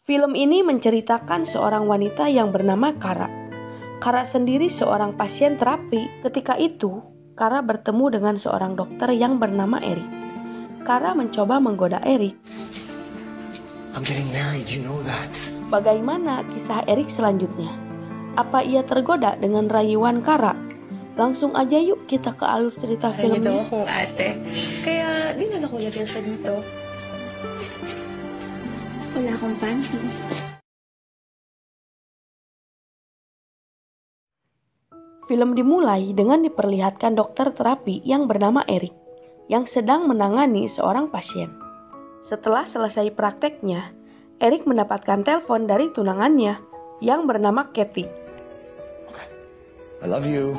Film ini menceritakan seorang wanita yang bernama Kara. Kara sendiri seorang pasien terapi. Ketika itu, Kara bertemu dengan seorang dokter yang bernama Eric. Kara mencoba menggoda Eric. I'm getting married, you know that. Bagaimana kisah Eric selanjutnya? Apa ia tergoda dengan rayuan Kara? Langsung aja yuk kita ke alur cerita filmnya. Niya daw akong ate. Kaya dinala ko lagyan siya dito. Wala akong panty. Film dimulai dengan diperlihatkan dokter terapi yang bernama Eric yang sedang menangani seorang pasien. Setelah selesai prakteknya, Eric mendapatkan telepon dari tunangannya yang bernama Kathy. I love you.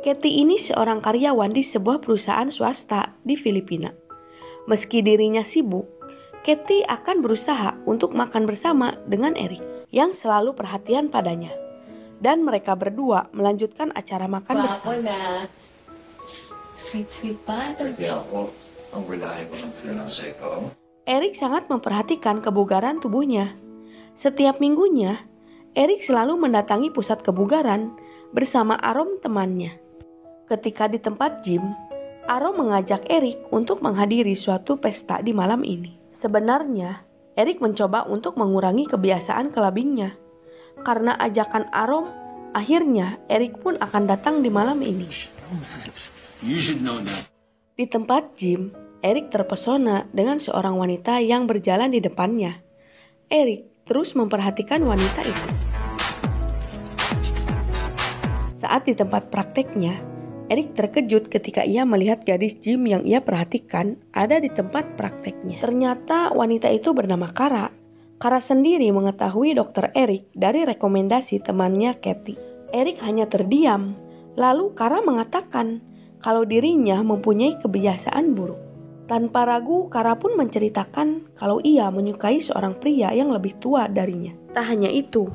Kathy ini seorang karyawan di sebuah perusahaan swasta di Filipina. Meski dirinya sibuk, Kathy akan berusaha untuk makan bersama dengan Eric yang selalu perhatian padanya. Dan mereka berdua melanjutkan acara makan bersama. Na. Sweet pa. Kaya ako ang reliable ng fiancé ko. Eric sangat memperhatikan kebugaran tubuhnya. Setiap minggunya, Eric selalu mendatangi pusat kebugaran bersama Arom temannya. Ketika di tempat gym, Arom mengajak Eric untuk menghadiri suatu pesta di malam ini. Sebenarnya, Eric mencoba untuk mengurangi kebiasaan kelabingnya. Karena ajakan Arom, akhirnya Eric pun akan datang di malam ini. You should know that. Di tempat gym, Eric terpesona dengan seorang wanita yang berjalan di depannya. Eric terus memperhatikan wanita itu. Saat di tempat prakteknya, Eric terkejut ketika ia melihat gadis gym yang ia perhatikan ada di tempat prakteknya. Ternyata wanita itu bernama Kara. Kara sendiri mengetahui dokter Eric dari rekomendasi temannya Kathy. Eric hanya terdiam. Lalu Kara mengatakan kalau dirinya mempunyai kebiasaan buruk. Tanpa ragu, Kara pun menceritakan kalau ia menyukai seorang pria yang lebih tua darinya. Tak hanya itu,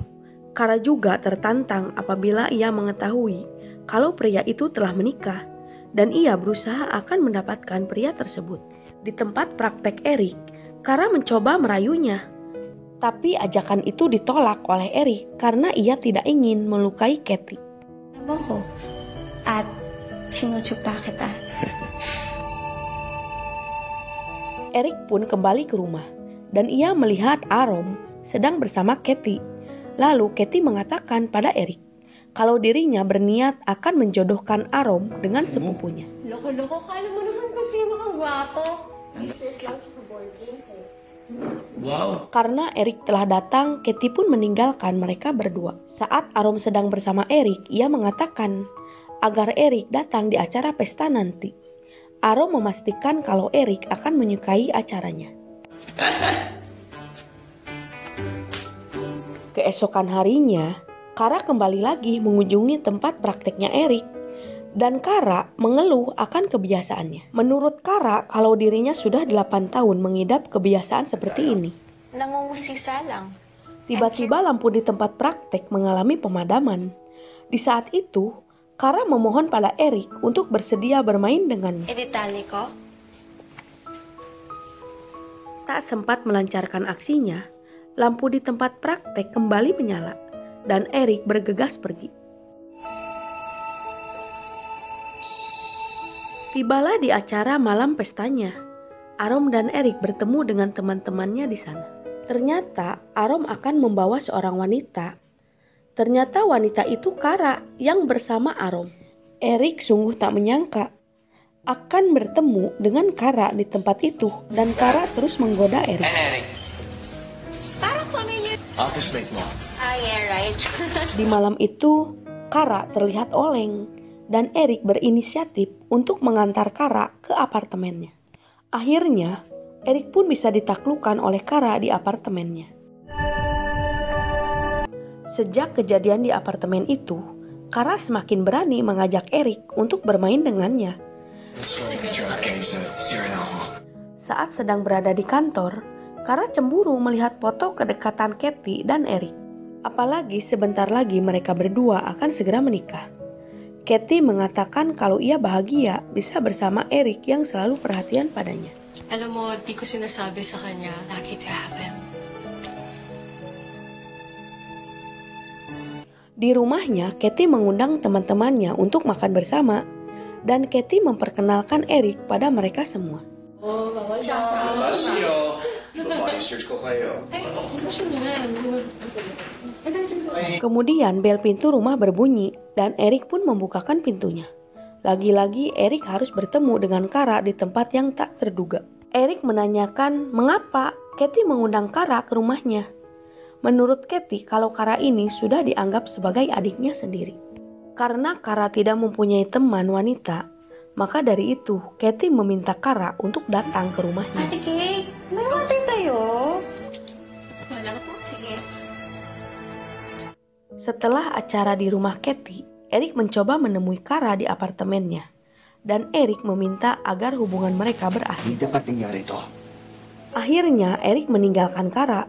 Kara juga tertantang apabila ia mengetahui kalau pria itu telah menikah dan ia berusaha akan mendapatkan pria tersebut. Di tempat praktek Eric, Kara mencoba merayunya. Tapi ajakan itu ditolak oleh Eric karena ia tidak ingin melukai Kathy. Alam ko. At sinutsupa kita. Eric pun kembali ke rumah dan ia melihat Arom sedang bersama Kathy. Lalu Kathy mengatakan pada Eric kalau dirinya berniat akan menjodohkan Arom dengan sepupunya. Loko-loko, kala mo naman kung sino kang gwapo. Useless lang sa board games eh. Wow. Karena Eric telah datang, Kathy pun meninggalkan mereka berdua. Saat Arom sedang bersama Eric, ia mengatakan agar Eric datang di acara pesta nanti. Arom memastikan kalau Eric akan menyukai acaranya. Keesokan harinya, Kara kembali lagi mengunjungi tempat prakteknya Eric. Dan Kara mengeluh akan kebiasaannya. Menurut Kara, kalau dirinya sudah 8 tahun mengidap kebiasaan seperti ini. Nangungusisa lang. Tiba-tiba lampu di tempat praktek mengalami pemadaman. Di saat itu, Kara memohon pada Eric untuk bersedia bermain dengannya. Editali ko? Tak sempat melancarkan aksinya, lampu di tempat praktek kembali menyala dan Eric bergegas pergi. Tibalah di acara malam pestanya. Arom dan Eric bertemu dengan teman-temannya di sana. Ternyata Arom akan membawa seorang wanita. Ternyata wanita itu Kara yang bersama Arom. Eric sungguh tak menyangka akan bertemu dengan Kara di tempat itu dan Kara terus menggoda Eric. Eric. Parang familiar. Office mate mo. Ah, yeah, right. Di malam itu, Kara terlihat oleng dan Eric berinisiatif untuk mengantar Kara ke apartemennya. Akhirnya, Eric pun bisa ditaklukkan oleh Kara di apartemennya. Sejak kejadian di apartemen itu, Kara semakin berani mengajak Eric untuk bermain dengannya. Saat sedang berada di kantor, Kara cemburu melihat foto kedekatan Kathy dan Eric. Apalagi sebentar lagi mereka berdua akan segera menikah. Kathy mengatakan kalau ia bahagia bisa bersama Eric yang selalu perhatian padanya. Alam mo, di ko sinasabi sa kanya, lucky to have him. Di rumahnya, Katie mengundang teman-temannya untuk makan bersama, dan Katie memperkenalkan Eric pada mereka semua. Masio, body search ko kayo. Kemudian bel pintu rumah berbunyi, dan Eric pun membukakan pintunya. Lagi-lagi Eric harus bertemu dengan Kara di tempat yang tak terduga. Eric menanyakan mengapa Katie mengundang Kara ke rumahnya. Menurut Katie, kalau Kara ini sudah dianggap sebagai adiknya sendiri. Karena Kara tidak mempunyai teman wanita, maka dari itu Katie meminta Kara untuk datang ke rumahnya. Ate Kate, may water tayo. Wala po, sige. Setelah acara di rumah Katie, Eric mencoba menemui Kara di apartemennya. Dan Eric meminta agar hubungan mereka berakhir. Hindi dapat nangyari ito. Akhirnya Eric meninggalkan Kara,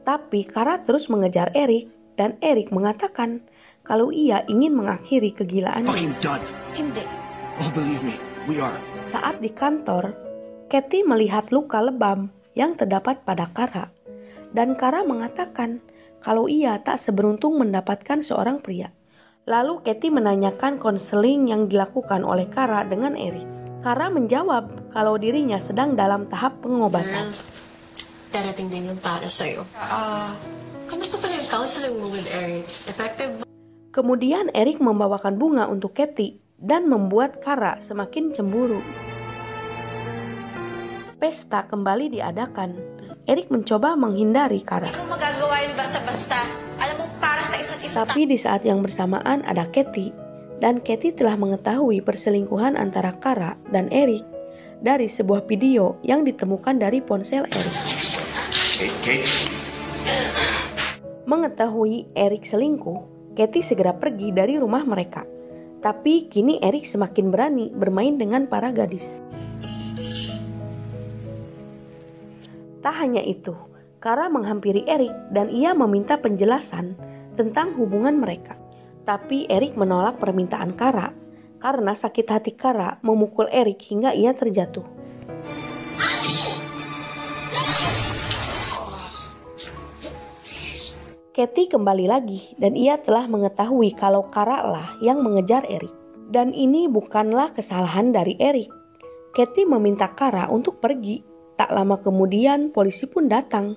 tapi Kara terus mengejar Eric dan Eric mengatakan kalau ia ingin mengakhiri kegilaannya. Fucking done. Hindi. Oh, believe me, we are. Saat di kantor, Katie melihat luka lebam yang terdapat pada Kara, dan Kara mengatakan kalau ia tak seberuntung mendapatkan seorang pria. Lalu Katie menanyakan konseling yang dilakukan oleh Kara dengan Eric. Kara menjawab kalau dirinya sedang dalam tahap pengobatan. Darating din yung para sa'yo. Kamusta pa yung counseling mo with Eric? Effective ba? Kemudian Eric membawakan bunga untuk Katie dan membuat Kara semakin cemburu. Pesta kembali diadakan. Eric mencoba menghindari Kara. Hindi mo magagawa yun basta-basta. Alam mo, para sa isa't isa. Tapi di saat yang bersamaan ada Katie, dan Katie telah mengetahui perselingkuhan antara Kara dan Eric dari sebuah video yang ditemukan dari ponsel Eric. Kate. Mengetahui Eric selingkuh, Katie segera pergi dari rumah mereka. Tapi kini Eric semakin berani bermain dengan para gadis. Tak hanya itu, Kara menghampiri Eric dan ia meminta penjelasan tentang hubungan mereka. Tapi Eric menolak permintaan Kara karena sakit hati Kara memukul Eric hingga ia terjatuh. Katie kembali lagi dan ia telah mengetahui kalau Kara lah yang mengejar Eric. Dan ini bukanlah kesalahan dari Eric. Katie meminta Kara untuk pergi. Tak lama kemudian polisi pun datang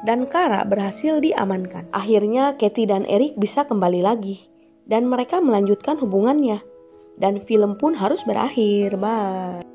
dan Kara berhasil diamankan. Akhirnya Katie dan Eric bisa kembali lagi dan mereka melanjutkan hubungannya. Dan film pun harus berakhir. Bye.